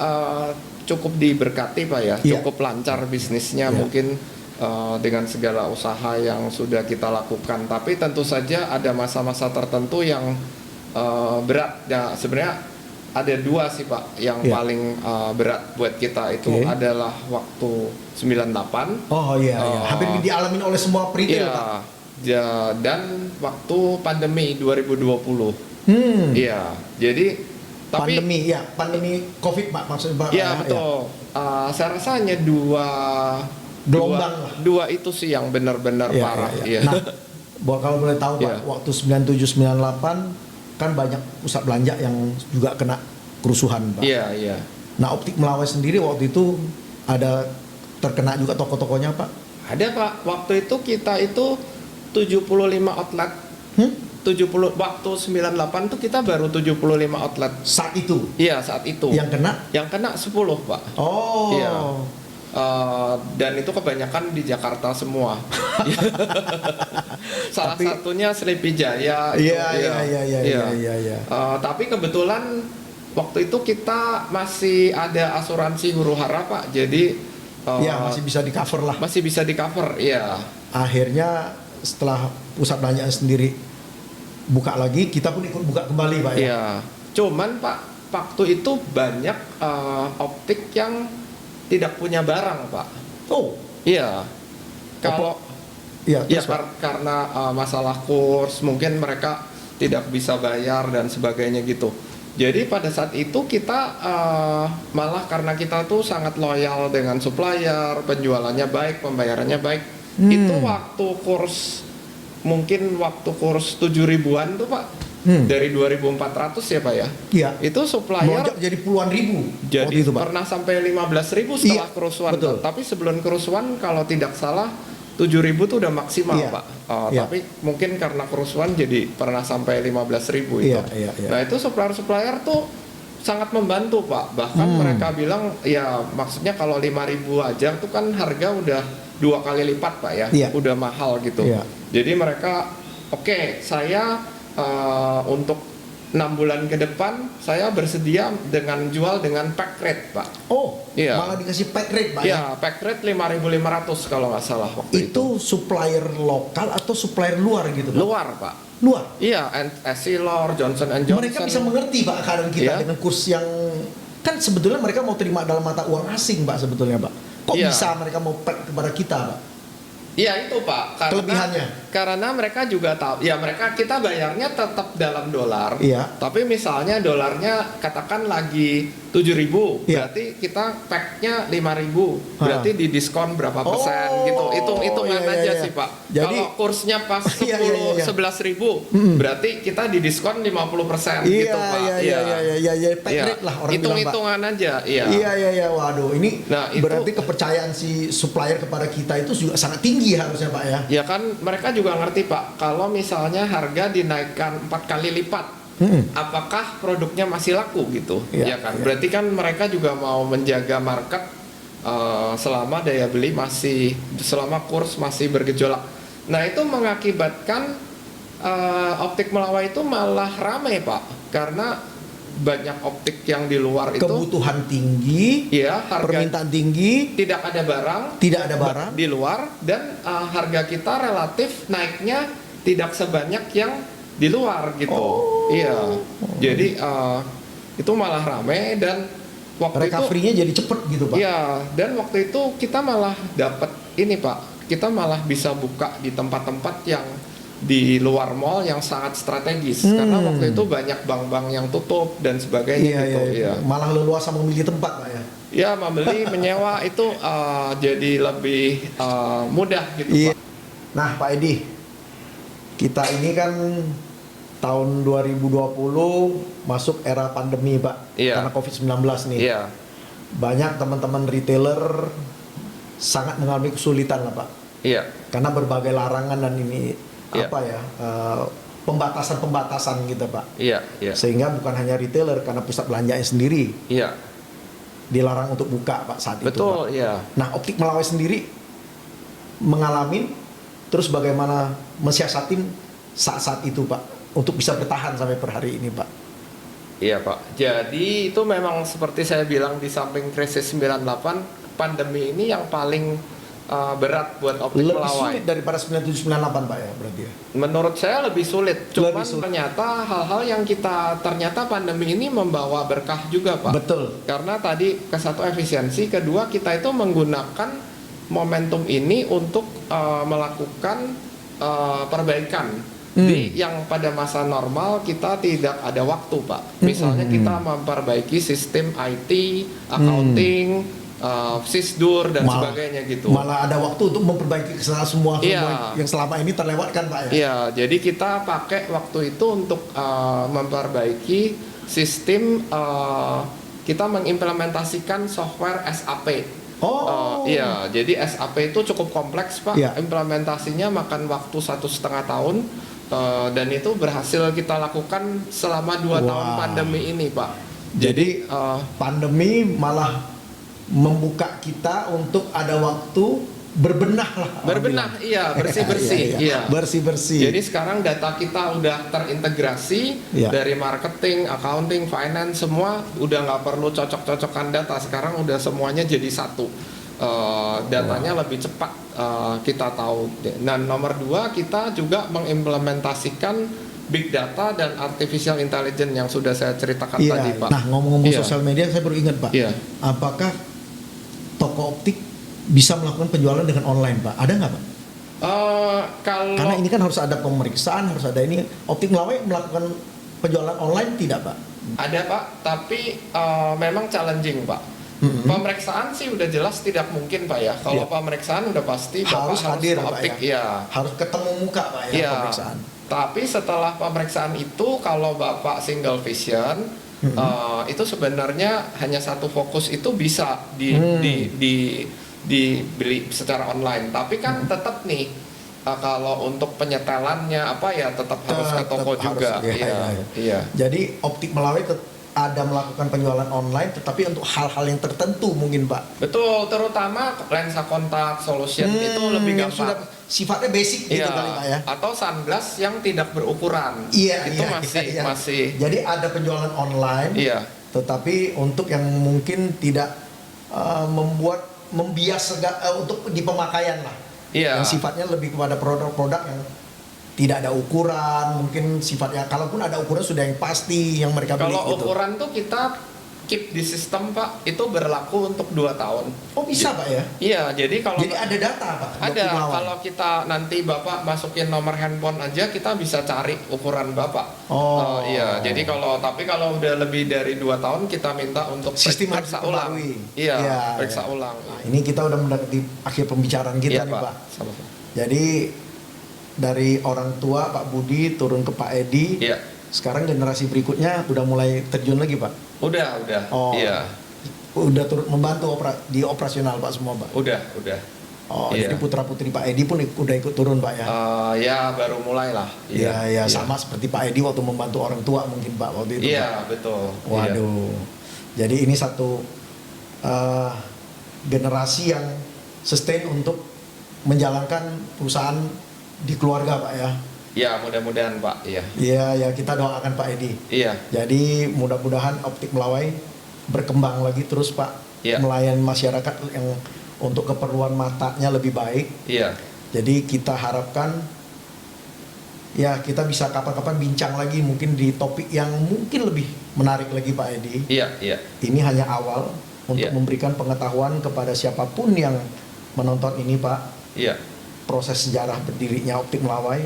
cukup diberkati Pak ya, Iya. cukup lancar bisnisnya Iya. mungkin dengan segala usaha yang sudah kita lakukan. Tapi tentu saja ada masa-masa tertentu yang berat. Ya, sebenarnya ada dua sih Pak yang Iya. paling berat buat kita itu Oke. adalah waktu 98. Oh iya, iya. Hampir dialamin oleh semua retail Iya. Pak. Ya, dan waktu pandemi 2020. Iya, jadi tapi pandemi Covid Pak maksudnya Pak. ya betul. Saya rasa hanya dua Gelombang lah. dua itu sih yang benar-benar Iya, parah. iya, Iya. iya. Nah, kalau boleh tahu Pak, Iya. waktu 97-98 kan banyak pusat belanja yang juga kena kerusuhan Pak. Iya, iya. Nah, Optik Melawai sendiri waktu itu ada terkena juga toko-tokonya Pak? Ada Pak. Waktu itu kita itu 75 outlet. 70 waktu 98 tuh kita baru 75 outlet. Saat itu Iya, saat itu. yang kena? Yang kena 10, Pak. Oh. Iya. Dan itu kebanyakan di Jakarta semua. Salah Tapi- satunya Sleepy Jaya. itu, Iya. Tapi kebetulan waktu itu kita masih ada asuransi huru hara Pak. Jadi Ya masih bisa di cover lah. masih bisa di cover. Iya. Akhirnya setelah pusat belanjaan sendiri buka lagi, kita pun ikut buka kembali Pak ya. Iya. Cuman Pak, waktu itu banyak optik yang tidak punya barang Pak. Oh. Iya. Kalau Iya, ya terus, Pak. karena masalah kurs mungkin mereka tidak bisa bayar dan sebagainya gitu. Jadi pada saat itu kita malah karena kita tuh sangat loyal dengan supplier, penjualannya baik, pembayarannya baik. Itu waktu kurs mungkin waktu kurs 7.000-an tuh Pak. Dari 2.400 ya Pak ya. Iya. Itu supplier Melonjak jadi puluhan ribu. jadi waktu itu Pak. pernah sampai 15.000 setelah Iya, kerusuhan. betul. Tapi sebelum kerusuhan kalau tidak salah 7.000 tuh udah maksimal Iya. Pak. Iya. Tapi mungkin karena kerusuhan jadi pernah sampai 15.000 itu. Iya. Nah itu supplier tuh sangat membantu Pak. Bahkan mereka bilang ya maksudnya kalau 5.000 aja tuh kan harga udah 2 kali lipat Pak ya. Iya. Udah mahal gitu. Iya. Jadi mereka oke, saya untuk 6 bulan ke depan saya bersedia dengan jual dengan pack rate Pak. Oh, Iya. malah dikasih pack rate Pak ya? Ya, pack rate 5.500 kalau nggak salah waktu itu. Itu supplier lokal atau supplier luar gitu Pak? Luar Pak. Luar? Iya, Essilor, Johnson Johnson. Mereka bisa mengerti Pak keadaan kita Iya. dengan kurs yang kan sebetulnya mereka mau terima dalam mata uang asing Pak sebetulnya Pak. Kok Iya. bisa mereka mau pack kepada kita Pak? Iya itu Pak. Kelebihannya? Karena mereka juga tahu. Ya kita bayarnya tetap dalam dolar. Iya. Tapi misalnya dolarnya katakan lagi 7.000, Iya. berarti kita packnya 5.000, berarti didiskon berapa persen Oh, gitu. Hitungan iya, aja iya. sih Pak. Jadi- Kalau kursnya pas 10 Iya. 11.000, berarti kita didiskon 50% Iya, gitu Pak. iya, pack Iya. rate lah orang bilang Pak. Hitung-hitungan aja. Iya. Iya, waduh ini Nah, itu- berarti kepercayaan si supplier kepada kita itu juga sangat tinggi harusnya Pak ya. Ya kan mereka juga ngerti Pak, kalau misalnya harga dinaikkan 4 kali lipat, apakah produknya masih laku gitu? Iya, Ya kan, iya. berarti kan mereka juga mau menjaga market selama daya beli selama kurs masih bergejolak. Nah itu mengakibatkan optik Melawai itu malah ramai Pak, karena banyak optik yang di luar itu, Kebutuhan tinggi, ya harga permintaan tinggi, tidak ada barang, tidak ada barang. di luar, dan harga kita relatif naiknya tidak sebanyak yang di luar gitu. Oh. Iya. Jadi itu malah rame dan waktu itu Recovery-nya jadi cepet gitu Pak. iya, dan waktu itu kita malah dapat ini Pak. Kita malah bisa buka di tempat-tempat yang di luar mall yang sangat strategis, karena waktu itu banyak bank-bank yang tutup dan sebagainya gitu. Iya. Malah leluasa memilih tempat Pak ya. Ya, membeli, menyewa itu jadi lebih mudah gitu Iya. Pak. Nah Pak Edi, kita ini kan tahun 2020 masuk era pandemi Pak, Iya. karena COVID-19 nih. Iya, Banyak teman-teman retailer sangat mengalami kesulitan lah Pak, iya, karena berbagai larangan dan ini Iya. pembatasan gitu Pak. iya, iya, Sehingga bukan hanya retailer, karena pusat belanjanya sendiri iya, dilarang untuk buka Pak saat itu Pak. betul, iya. Nah, Optik Melawai sendiri mengalami, terus bagaimana mensiasatin saat-saat itu Pak untuk bisa bertahan sampai per hari ini Pak? Iya Pak, jadi itu memang seperti saya bilang di samping krisis 98, pandemi ini yang paling berat buat Optik Lebih Melawai. sulit daripada 9798 Pak ya berarti ya? Menurut saya lebih sulit, cuman Lebih sulit. ternyata hal-hal yang ternyata pandemi ini membawa berkah juga Pak. Betul. Karena tadi satu efisiensi, kedua kita itu menggunakan momentum ini untuk melakukan perbaikan di yang pada masa normal kita tidak ada waktu Pak. Misalnya kita memperbaiki sistem IT, accounting, sisdur dan sebagainya gitu. Malah ada waktu untuk memperbaiki kesalahan semua Iya. yang selama ini terlewatkan Pak ya? Iya, jadi kita pakai waktu itu untuk memperbaiki sistem, kita mengimplementasikan software SAP. Oh. Iya, jadi SAP itu cukup kompleks Pak. Iya. Implementasinya makan waktu 1,5 tahun, dan itu berhasil kita lakukan selama 2 tahun Wah. pandemi ini Pak. Jadi pandemi malah membuka kita untuk ada waktu berbenah lah. orang berbenah, bilang. iya, bersih-bersih, iya. Bersih-bersih. Jadi sekarang data kita udah terintegrasi Iya. dari marketing, accounting, finance, semua udah nggak perlu cocok-cocokan data. Sekarang udah semuanya jadi satu. Datanya lebih cepat, kita tahu. Dan nomor 2, kita juga mengimplementasikan big data dan artificial intelligence yang sudah saya ceritakan Iya. tadi Pak. Nah ngomong-ngomong Iya. sosial media, saya baru ingat Pak. Iya. Apakah toko optik bisa melakukan penjualan dengan online Pak? Ada nggak Pak? Kalau Karena ini kan harus ada pemeriksaan, harus ada ini. Optik Melawai melakukan penjualan online tidak Pak? ada Pak, tapi memang challenging Pak. Pemeriksaan sih udah jelas tidak mungkin Pak ya. Kalau Iya. pemeriksaan udah pasti Bapak Harus hadir ke Pak optik ya? ya. Harus ketemu muka Pak ya Iya. pemeriksaan. Tapi setelah pemeriksaan itu, kalau Bapak single vision, itu sebenarnya hanya satu fokus itu bisa dibeli secara online. Tapi kan tetap nih kalau untuk penyetelannya apa ya tetap harus ke toko Tetap juga. harus, iya, iya. Iya. Jadi Optik Melawai ada melakukan penjualan online, tetapi untuk hal-hal yang tertentu mungkin Pak. Betul, terutama lensa kontak solution itu lebih yang gampang. sudah sifatnya basic gitu Iya, kali Pak ya. atau sunglass yang tidak berukuran. Iya, itu iya, iya. masih. Jadi ada penjualan online, Iya. tetapi untuk yang mungkin tidak membias untuk di pemakaian lah. Iya. Yang sifatnya lebih kepada produk-produk yang tidak ada ukuran, mungkin sifatnya kalaupun ada ukuran sudah yang pasti yang mereka beli Kalau gitu. ukuran tuh kita keep di sistem Pak, itu berlaku untuk 2 tahun. Oh bisa Pak ya? Iya, jadi kalau Jadi ada data Pak? ada, Optik Melawai? kalau kita nanti Bapak masukin nomor handphone aja, kita bisa cari ukuran Bapak. Oh. Iya, jadi tapi kalau udah lebih dari 2 tahun kita minta untuk Sistem harus periksa ulang. diperbarui. Iya, Iya, periksa iya. ulang. Nah, ini kita udah mendekati akhir pembicaraan kita Iya, nih Pak. Sama-sama. Jadi dari orang tua Pak Budi turun ke Pak Edi, Iya. sekarang generasi berikutnya udah mulai terjun lagi Pak. Udah. Oh. Iya. Udah turut membantu di operasional Pak semua Pak. Udah. Oh, Iya. jadi putra putri Pak Edi pun udah ikut turun Pak ya. Ya baru mulai lah. Iya, sama seperti Pak Edi waktu membantu orang tua mungkin Pak waktu itu. Iya, Pak. betul. Waduh. Jadi ini satu generasi yang sustain untuk menjalankan perusahaan di keluarga Pak ya. Ya, mudah-mudahan Pak. Iya. Iya, ya kita doakan Pak Edi. Iya. Jadi mudah-mudahan Optik Melawai berkembang lagi terus Pak, Iya. melayani masyarakat yang untuk keperluan matanya lebih baik. Iya. Jadi kita harapkan ya kita bisa kapan-kapan bincang lagi mungkin di topik yang mungkin lebih menarik lagi Pak Edi. Iya. Ini hanya awal untuk Iya. memberikan pengetahuan kepada siapapun yang menonton ini Pak. Iya. Proses sejarah berdirinya Optik Melawai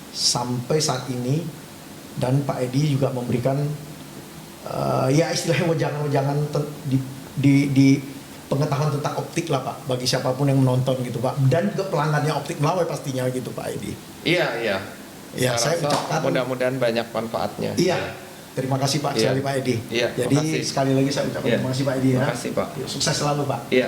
sampai saat ini, dan Pak Edi juga memberikan ya istilahnya wejangan-wejangan di pengetahuan tentang optik lah Pak bagi siapapun yang menonton gitu Pak, dan juga pelanggannya Optik Melawai pastinya gitu Pak Edi. Iya. Ya, saya rasa ucapkan mudah-mudahan banyak manfaatnya. iya. Terima kasih Pak Iya. sekali Pak Edi. Iya, Jadi makasih. sekali lagi saya ucapkan Iya. terima kasih Pak Edi ya. Makasih Pak. Sukses selalu Pak. Iya.